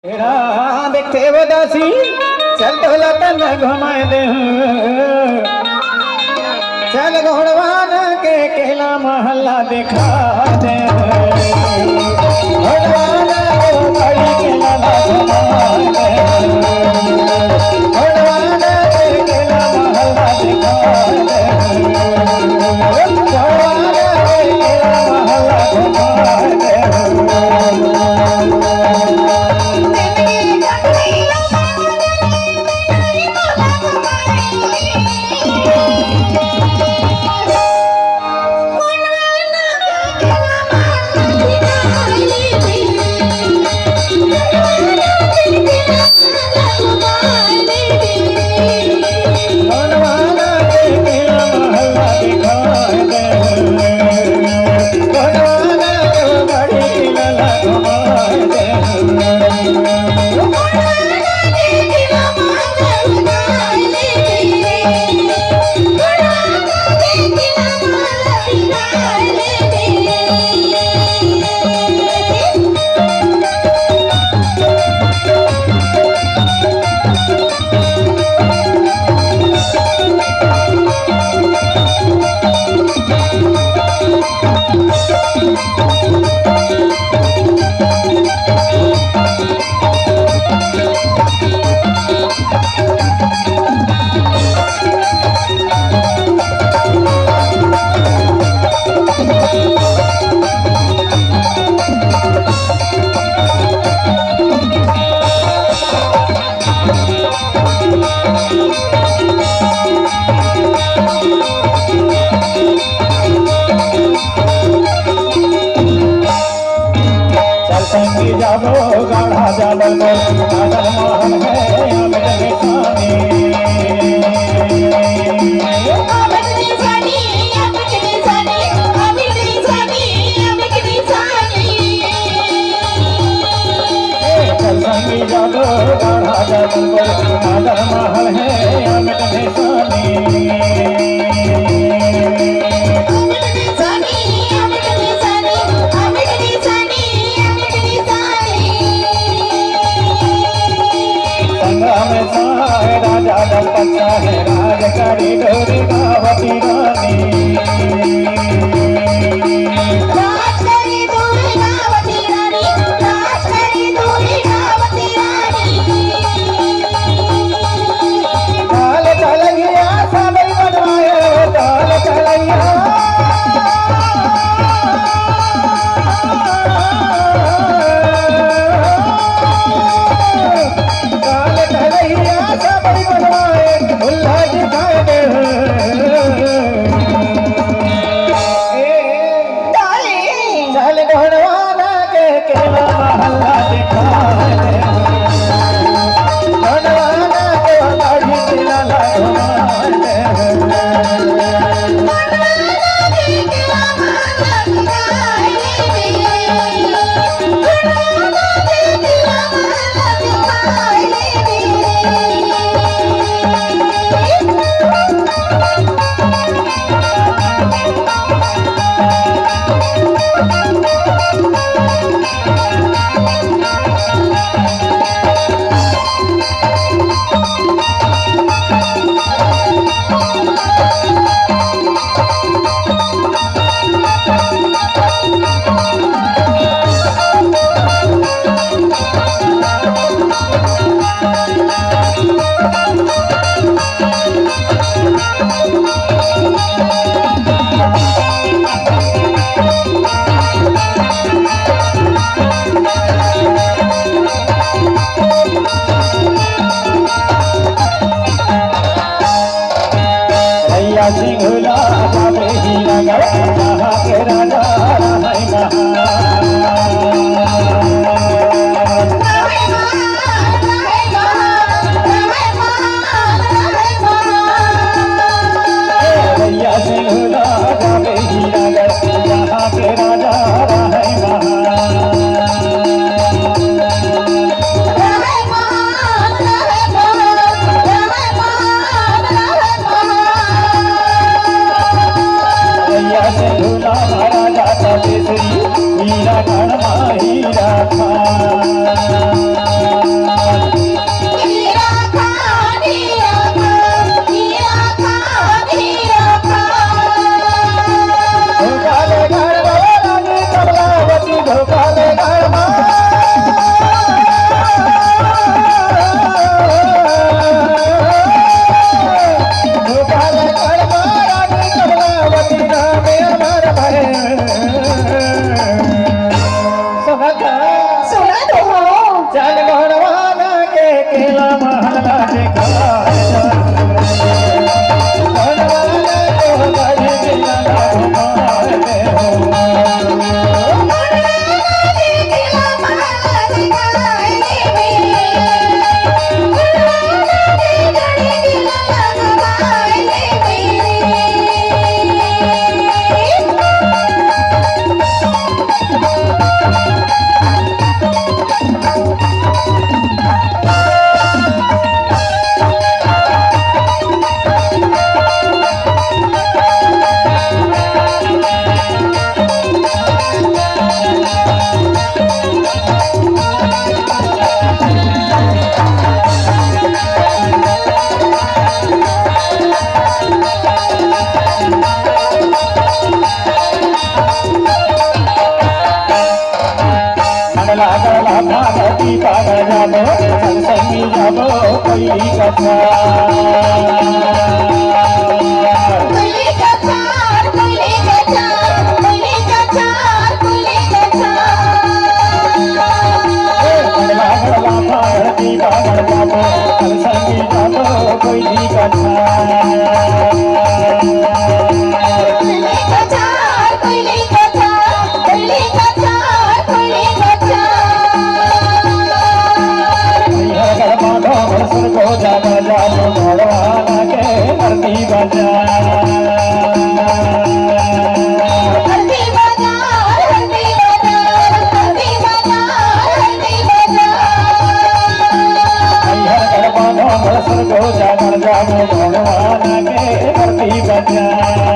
देखते वो दासी चल तोला तन घुमाए दे चल घोड़वान के केला महल्ला दिखा दे घोड़वान को बड़ी केला घुमाए दे घोड़वान के केला महल्ला दिखा दे घोड़वान के केला महल्ला घुमाए दे जाबो गाढ़ा जाबल काजल मोहन है अमित निशानी अमित निशानी अमित निशानी अमित निशानी अमित निशानी चल संगी जाबो गाढ़ा जाबल काजल मोहन है अमित निशानी राजा दलपत्ता है राज करी डोरी गावती रानी राज करी डोरी गावती रानी राज करी डोरी गावती रानी ताल चलैया सबई बनवाए ताल चलैया भारती पागल जाबो संगी जाबो कोई कथा भारती पागल जाबो संगी जाबो कोई कथा को जाना जानो भगवान के धरती बाजार को जाना जानो भगवान के धरती बाजार